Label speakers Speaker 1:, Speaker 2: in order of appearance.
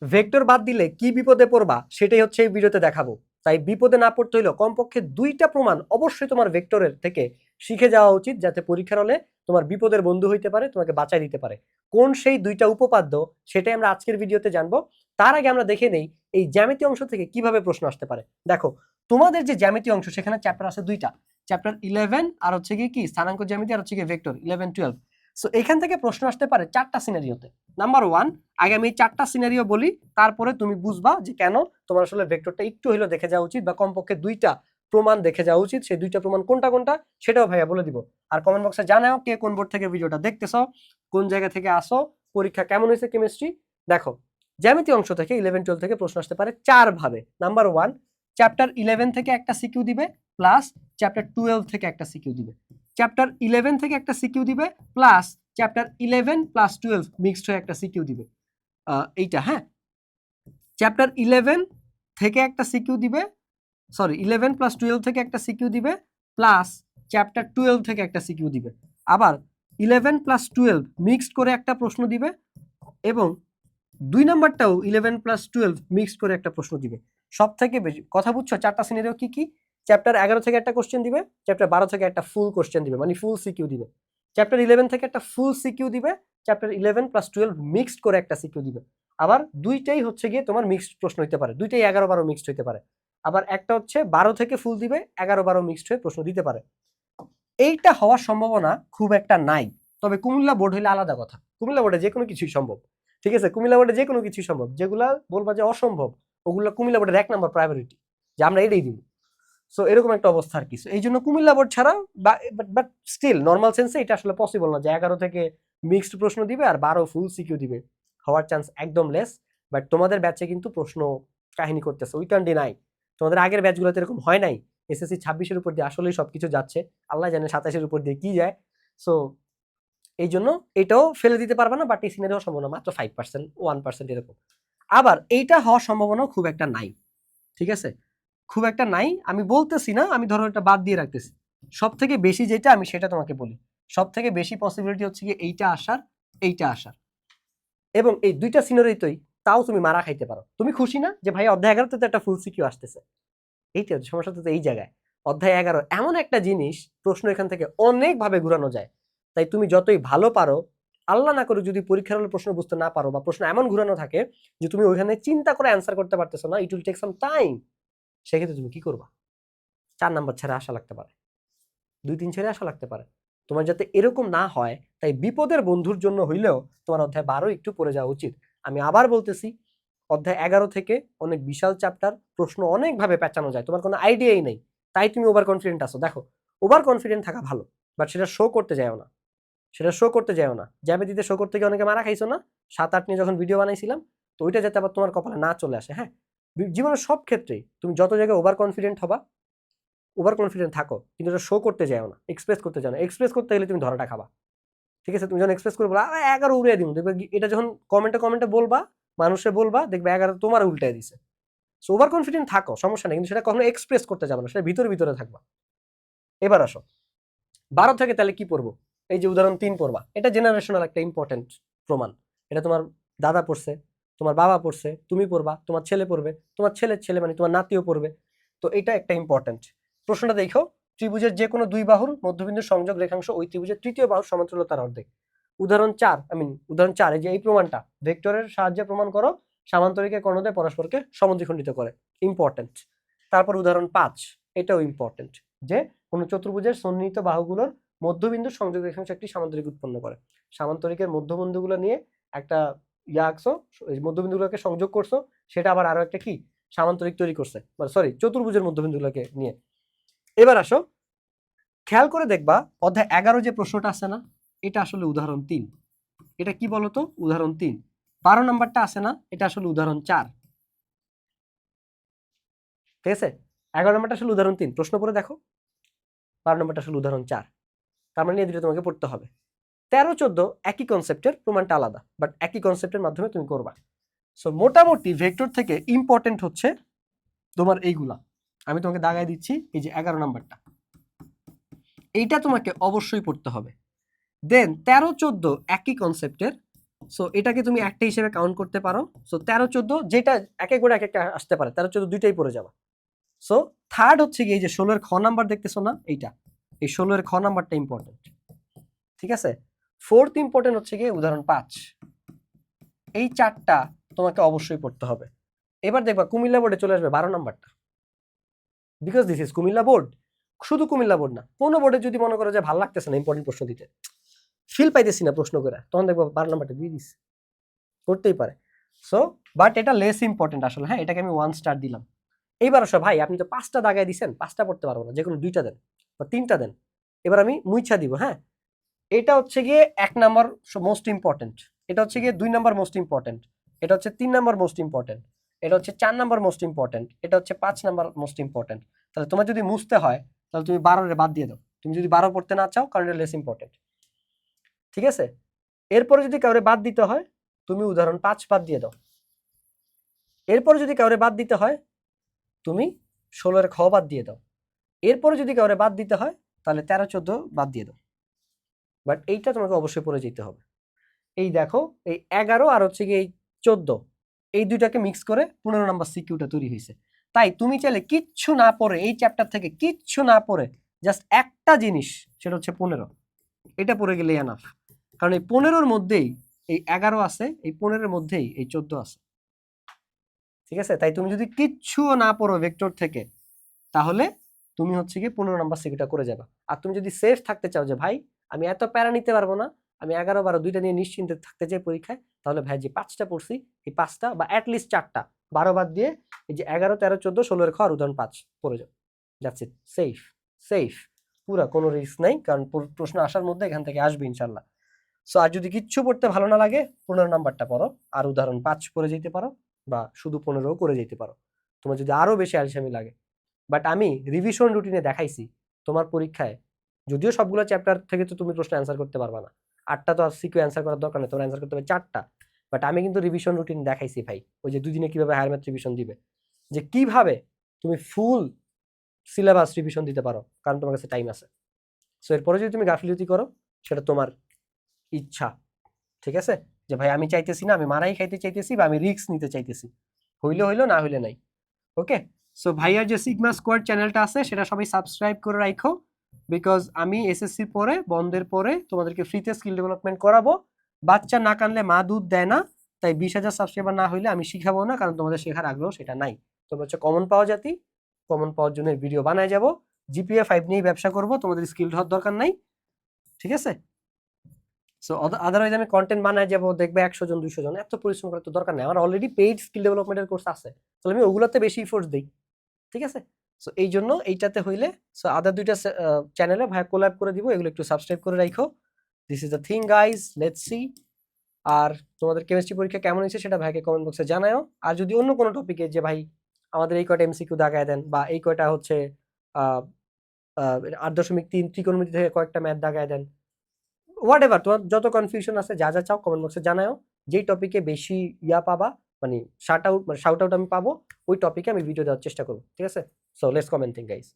Speaker 1: Vector বাদ দিলে কি বিপদে পড়বা সেটাই হচ্ছে এই ভিডিওতে দেখাবো। তাই বিপদে না পড়তে হইলেও কমপক্ষে 2টা প্রমাণ অবশ্যই তোমার ভেক্টরের থেকে শিখে যাওয়া উচিত, যাতে পরীক্ষার হলে তোমার বিপদের বন্ধু হইতে পারে, তোমাকে বাঁচাই দিতে পারে। কোন সেই 2টা উপপাদ্য সেটাই আমরা আজকের ভিডিওতে জানবো। তার আগে আমরা দেখে নেই এই জ্যামিতি অংশ থেকে কিভাবে প্রশ্ন আসতে পারে। দেখো, তোমাদের যে জ্যামিতি অংশ সেখানে চ্যাপ্টার আছে 2টা, চ্যাপ্টার 11 আর হচ্ছে কি স্থানাঙ্ক জ্যামিতি আর হচ্ছে কি ভেক্টর 11-12। সো এখান থেকে প্রশ্ন আসতে পারে 4টা সিনারিওতে। নাম্বার 1, আগে আমি 4টা সিনারিও বলি, তারপরে তুমি বুঝবা যে কেন তোমার আসলে ভেক্টরটা একটু হইলো দেখে যাওয়া উচিত, বা কমপক্ষে 2টা প্রমাণ দেখে যাওয়া উচিত। সেই 2টা প্রমাণ কোনটা কোনটা সেটাও ভাইয়া বলে দিব। আর কমেন্ট বক্সে জানাও কে কোন বোর্ড থেকে ভিডিওটা দেখতেছো, কোন জায়গা থেকে আসো, পরীক্ষা কেমন হয়েছে কেমিস্ট্রি। দেখো, জ্যামিতি অংশ থেকে 11-12 থেকে প্রশ্ন আসতে পারে 4 ভাবে। নাম্বার 1, চ্যাপ্টার 11 থেকে একটা সিকিউ দিবে, প্লাস চ্যাপ্টার 12 থেকে একটা সিকিউ দিবে। চ্যাপ্টার 11 থেকে একটা সিকিউ দিবে, প্লাস চ্যাপ্টার 11 প্লাস 12 মিক্সড হয়ে একটা সিকিউ দিবে। এইটা হ্যাঁ, চ্যাপ্টার 11 থেকে একটা সিকিউ দিবে, 11 প্লাস 12 থেকে একটা সিকিউ দিবে, প্লাস চ্যাপ্টার 12 থেকে একটা সিকিউ দিবে। আবার 11 প্লাস 12 মিক্সড করে একটা প্রশ্ন দিবে, এবং 2 নাম্বারটাও 11 প্লাস 12 মিক্সড করে একটা প্রশ্ন দিবে। সব থেকে বেশি কথা বুঝছো? 4টা সিনারিও কি কি? চ্যাপ্টার 11 থেকে একটা কোশ্চেন দিবে, চ্যাপ্টার 12 থেকে একটা ফুল কোশ্চেন দিবে, মানে ফুল সিকিউ দিবে। চ্যাপ্টার 11 থেকে একটা ফুল সিকিউ দিবে, চ্যাপ্টার 11 প্লাস 12 মিক্সড করে একটা সিকিউ দিবে। আবার দুইটাই হচ্ছে গিয়ে তোমার মিক্সড প্রশ্ন হইতে পারে, দুইটাই 11-12 মিক্সড হইতে পারে। আবার একটা হচ্ছে 12 থেকে ফুল দিবে, 11-12 মিক্সড হয়ে প্রশ্ন দিতে পারে। এইটা হওয়ার সম্ভাবনা খুব একটা নাই, তবে কুমিল্লা বোর্ড হইলে আলাদা কথা। কুমিল্লা বোর্ডে যে কোনো কিছুই সম্ভব, ঠিক আছে? কুমিল্লা বোর্ডে যে কোনো কিছুই সম্ভব। যেগুলা বলবা যে অসম্ভব, ওগুলো কুমিল্লা বোর্ডের 1 নাম্বার প্রায়োরিটি, যে আমরা এটাই দিব। সো এরকম একটা অবস্থা আর কি। এই জন্য কুমিল্লা বোর্ড ছাড়া, বাট স্টিল নর্মাল সেন্সে এটা আসলে পসিবল না যে 11 থেকে মিক্সড প্রশ্ন দিবে আর 12 ফুল সিকিউ দিবে। হওয়ার চান্স একদম লেস। বাট তোমাদের ব্যাচে কিন্তু প্রশ্ন কাহিনী করতেছে, উই ক্যান ডিনাই। তোমাদের আগের ব্যাচগুলোতে এরকম হয় নাই। এসএসসি 26-এর উপর দিয়ে আসলেই সবকিছু যাচ্ছে, আল্লাহ জানে 27-এর উপর দিয়ে কি যায়। সো এই জন্য এটাও ফেলে দিতে পারবে না, বাট এই সিনারিও সম্ভাবনা মাত্র 5%, 1% এরকম। আবার এইটা হওয়ার সম্ভাবনা খুব একটা নাই, ঠিক আছে? খুব একটা নাই আমি বলতেছি না, আমি ধরো এটা বাদ দিয়ে রাখতেছি। সব থেকে বেশি যেটা আমি সেটা তোমাকে বলি, সব থেকে বেশি পসিবিলিটি হচ্ছে কি এইটা আসার, এইটা আসার। এবং এই 2টা সিনারিওতেই তাও তুমি মারা খাইতে পারো। তুমি খুশি না যে ভাই অধ্যায় 11 তে তো একটা ফুল সিকিউ আসতেছে? এইটা সমস্যা তো এই জায়গায়। অধ্যায় 11 এমন একটা জিনিস, প্রশ্ন এখান থেকে অনেক ভাবে ঘুরানো যায়। তাই তুমি যতই ভালো পারো, আল্লাহ না করে যদি পরীক্ষার হলে প্রশ্ন বুঝতে না পারো, বা প্রশ্ন এমন ঘুরানো থাকে যে তুমি ওইখানে চিন্তা করে অ্যান্সার করতে পারতেছো না, it will take some time, সেক্ষেত্রে তুমি কি করবা? 4 নাম্বার ছেড়ে আসা লাগতে পারে, 2-3 ছেড়ে আসা লাগতে পারে। তোমার যাতে এরকম না হয়, তাই বিপদের বন্ধুর জন্য হইলেও তোমার অধ্যায় 12 একটু পড়ে যাওয়া উচিত। আমি আবার বলতেছি, অধ্যায় 11 থেকে অনেক বিশাল চ্যাপ্টার, প্রশ্ন অনেকভাবে পেঁচানো যায়, তোমার কোনো আইডিয়াই নেই, তাই তুমি ওভার কনফিডেন্ট আছো। দেখো, ওভার কনফিডেন্ট থাকা ভালো, বাট সেটা শো করতে যাও না, সেটা শো করতে যাও না। জ্যামিতিতে শো করতে গিয়ে অনেকে মারা খাইছো না 7-8 নিয়ে যখন ভিডিও বানাইছিলাম? তো ওইটা যাতে আবার তোমার কপালে না চলে আসে। হ্যাঁ, জীবনের সব ক্ষেত্রেই তুমি যত জায়গায় ওভার কনফিডেন্ট হবা, ওভার কনফিডেন্ট থাকো, কিন্তু এটা শো করতে যাও না, এক্সপ্রেস করতে যাও না। এক্সপ্রেস করতে গেলে তুমি ধরাটা খাবা, ঠিক আছে? তুমি যখন এক্সপ্রেস করে বলা 11 উড়িয়ে দিব, দেখবে এটা যখন কমেন্টে কমেন্টে বলবা, মানুষে বলবা, দেখবে 11 তোমার উল্টায় দিছে। সো ওভার কনফিডেন্ট থাকো, সমস্যা নেই, কিন্তু সেটা কখনো এক্সপ্রেস করতে যাবে না, সেটা ভিতরে ভিতরে থাকবা। এবার আসো 12 থেকে তাহলে কি পড়বো? এই যে উদাহরণ 3 পড়বা, এটা জেনারেশনাল একটা ইম্পর্টেন্ট প্রমাণ। এটা তোমার দাদা পড়ছে, তোমার বাবা পড়ছে, তুমি পড়বা, তোমার ছেলে পড়বে, তোমার ছেলের ছেলে মানে তোমার নাতিও পড়বে। তো এটা একটা ইম্পর্টেন্ট। প্রশ্নটা দেখো, ত্রিভুজের যে কোনো 2 বাহুর মধ্যবিন্দু সংযোগ রেখাংশ ওই ত্রিভুজের তৃতীয় বাহুর সমান্তরালতার অর্ধেক। উদাহরণ 4, উদাহরণ 4, এই যে এই প্রমাণটা ভেক্টরের সাহায্যে প্রমাণ করো সামান্তরিকের কর্ণদ্বয় পরস্পরকে সমদ্বিখণ্ডিত করে। ইম্পর্টেন্ট। তারপর উদাহরণ 5, এটাও ইম্পর্টেন্ট, যে কোনো চতুর্ভুজের সন্নিহিত বাহুগুলোর মধ্যবিন্দু সংযোগ রেখাংশ একটি সামান্তরিক উৎপন্ন করে। সামান্তরিকের মধ্যবিন্দুগুলো নিয়ে একটা আঁকছো, মধ্যবিন্দুগুলোকে সংযোগ করছো, সেটা আবার আরো একটা কি সামান্তরিক তৈরি করছে, সরি চতুর্ভুজের মধ্যবিন্দুগুলোকে নিয়ে। এবার আসো, খেয়াল করে দেখবা অধ্যায় 11 যে প্রশ্নটা আছে না, এটা আসলে উদাহরণ 3। এটা কি বলতো? উদাহরণ 3। 12 নাম্বারটা আছে না, এটা আসলে উদাহরণ 4, ঠিক আছে? 11 নাম্বারটা আসলে উদাহরণ 3, প্রশ্ন পড়ে দেখো। 12 নাম্বারটা আসলে উদাহরণ 4। তার মানে এই দুটো তোমাকে পড়তে হবে। 13-14 একই কনসেপ্টের, প্রমাণটা আলাদা, বাট একই কনসেপ্টের মাধ্যমে তুমি করবা। সো মোটামুটি ভেক্টর থেকে ইম্পর্টেন্ট হচ্ছে তোমার এইগুলা। আমি তোমাকে দাগাই দিচ্ছি, এই যে 11 নাম্বারটা, এইটা তোমাকে অবশ্যই পড়তে হবে। দেন 13-14 একই কনসেপ্টের, সো এটাকে তুমি একটা হিসেবে কাউন্ট করতে পারো। সো 13-14 যেটা এক এক করে এক একটা আসতে পারে, 13-14 দুইটাই পড়ে যাবে। সো থার্ড হচ্ছে কি, এই যে 16 এর খ নাম্বার দেখতেছো না, এইটা, এই 16 এর খ নাম্বারটা ইম্পর্টেন্ট, ঠিক আছে। ফোর্থ ইম্পর্টেন্ট হচ্ছে কি উদাহরণ 5, এই চারটা তোমাকে অবশ্যই পড়তে হবে। এবার দেখবা কুমিল্লা বোর্ডে চলে আসবে 12 নাম্বারটা, because this is Comilla board. শুধু কুমিল্লা বোর্ড না, কোনো বোর্ডে যদি মনে করো যে ভালো লাগতেছে না ইম্পর্টেন্ট প্রশ্ন দিতে, ফিল পাইতেছি না প্রশ্ন করে, তখন দেখবো 12 নাম্বারটা দিয়ে দিস, করতেই পারে। সো বাট এটা লেস ইম্পর্টেন্ট আসলে, হ্যাঁ, এটাকে আমি 1 স্টার দিলাম। এইবার আসো ভাই, আপনি তো 5টা দাগায় দিছেন, 5টা পড়তে পারবো না, যে কোনো 2টা দেন বা 3টা দেন। এবার আমি মুইছা দিব, হ্যাঁ, এটা হচ্ছে গিয়ে 1 নাম্বার মোস্ট ইম্পর্টেন্ট, এটা হচ্ছে গিয়ে 2 নাম্বার মোস্ট ইম্পর্টেন্ট, এটা হচ্ছে 3 নাম্বার মোস্ট ইম্পর্টেন্ট, এটা হচ্ছে 4 নাম্বার মোস্ট ইম্পর্টেন্ট, এটা হচ্ছে 5 নাম্বার মোস্ট ইম্পর্টেন্ট। তাহলে তোমার যদি মুছতে হয় তাহলে তুমি 12 এর বাদ দিয়ে দাও, তুমি যদি 12 পড়তে না চাও কারণ এটা লেস ইম্পর্টেন্ট, ঠিক আছে। এরপরে যদি কাউরে বাদ দিতে হয় তুমি উদাহরণ 5 বাদ দিয়ে দাও। এরপরে যদি কাউরে বাদ দিতে হয় তুমি 16 এর খ বাদ দিয়ে দাও। এরপরে যদি কাউরে বাদ দিতে হয় তাহলে 13-14 বাদ দিয়ে দাও। বাট এইটা তোমাকে অবশ্যই পড়ে যেতে হবে। এই দেখো, এই 11 আর হচ্ছে কি এই 14, এই দুইটাকে মিক্স করে 15 নাম্বার সিকিউটা তৈরি হয়েছে। তাই তুমি চাইলে কিচ্ছু না পড়ে, এই চ্যাপ্টার থেকে কিচ্ছু না পড়ে জাস্ট একটা জিনিস, সেটা হচ্ছে 15, এটা পড়ে গেলে এনাফ। কারণ এই 15-র মধ্যেই এই 11 আছে, এই 15-এর মধ্যেই এই 14 আছে, ঠিক আছে। তাই তুমি যদি কিচ্ছু না পড়ো ভেক্টর থেকে, তাহলে তুমি হচ্ছে কি 15 নাম্বার সিকিউটা করে যাবে। আর তুমি যদি সেফ থাকতে চাও যে ভাই আমি এত প্যারা নিতে পারবো না, আমি 11-12 দুইটা নিয়ে নিশ্চিন্তে থাকতে চাই পরীক্ষায়, তাহলে ভাই যে 5টা পড়ছি এই 5টা বা অ্যাটলিস্ট 4টা, 12 বাদ দিয়ে এই যে 11, 13, 14, 16 এর খ আর উদাহরণ 5 পড়ে যাও, দ্যাটস ইট। সেফ, সেফ, পুরা কোনো রিস্ক নাই, কারণ প্রশ্ন আসার মধ্যে এখান থেকে আসবে ইনশাল্লাহ। সো আর যদি কিচ্ছু পড়তে ভালো না লাগে 15 নাম্বারটা পড়ো, আর উদাহরণ 5 পড়ে যেতে পারো, বা শুধু 15 করে যেতে পারো, তোমার যদি আরো বেশি আলসামি লাগে। বাট আমি রিভিশন রুটিনে দেখাইছি তোমার পরীক্ষায়, যদিও সবগুলো চ্যাপ্টার থেকে তো তুমি প্রশ্ন অ্যান্সার করতে পারবা না, 8টা তো আর সিকিউ অ্যান্সার করার দরকার নেই, তোমার অ্যান্সার করতে হবে 4টা। বাট আমি কিন্তু রিভিশন রুটিন দেখাইছি ভাই, ওই যে দুদিনে কিভাবে হায়ার ম্যাথ রিভিশন দিবে, যে কিভাবে তুমি ফুল সিলেবাস রিভিশন দিতে পারো, কারণ তোমার কাছে টাইম আছে। সো এরপরে যদি তুমি গাফিলতি করো সেটা তোমার ইচ্ছা, ঠিক আছে, যে ভাই আমি চাইতেছি না, আমি মারাই খাইতে চাইতেছি, বা আমি রিস্ক নিতে চাইতেছি, হইলে হইলো, না হইলে নাই। ওকে, সো ভাইয়ার যে সিগমা স্কোয়াড চ্যানেলটা আছে সেটা সবাই সাবস্ক্রাইব করে রাখো, বিকজ আমি এসএসসির পরে, বন্ধের পরে তোমাদেরকে ফ্রিতে স্কিল ডেভেলপমেন্ট করাবো। বাচ্চা না কানলে মা দুধ দেয় না, তাই 20,000 সাবস্ক্রাইবার না হইলে আমি শিখাবো না, কারণ তোমাদের শেখার আগ্রহ সেটা নাই। তোমরা হচ্ছে কমন পাওয়া জাতি, কমন পাওয়ার জন্য ভিডিও বানায় যাব, জিপিএ 5 নিয়ে ব্যবসা করব, তোমাদের স্কিল হওয়ার দরকার নাই, ঠিক আছে। সো আদারওয়াইজ আমি কন্টেন্ট বানায় যাবো, দেখবে 100 জন 200 জন, এত পরিশ্রম করার তো দরকার নেই, আমার অলরেডি পেইড স্কিল ডেভেলপমেন্টের কোর্স আছে, তাহলে আমি ওগুলোতে বেশি ইফোর্টস দিই, ঠিক আছে। সো এই জন্য এইটাতে হইলে, সো আদার দুইটা চ্যানেলে ভাই কোলাব করে দিব, এগুলো একটু সাবস্ক্রাইব করে রাখো। This is the thing guys, let's see. আর তোমাদের কেমিস্ট্রি পরীক্ষা কেমন হয়েছে সেটা ভাইকে কমেন্ট বক্সে জানাও। আর যদি অন্য কোনো টপিকে, যে ভাই আমাদের এই কয়টা এমসিকিউ দাগায় দেন, বা এই কয়টা হচ্ছে 8.3 ত্রিকোণমিতি থেকে কয়েকটা ম্যাথ দাগায় দেন, হোয়াট এভার, তোমার যত কনফিউশন আছে যা যা চাও কমেন্ট বক্সে জানাও। যেই টপিকে বেশি ইয়া পাবা, মানে শাউট আউট আমি পাবো, ওই টপিকে আমি ভিডিও দেওয়ার চেষ্টা করবো, ঠিক আছে। So let's comment thing guys.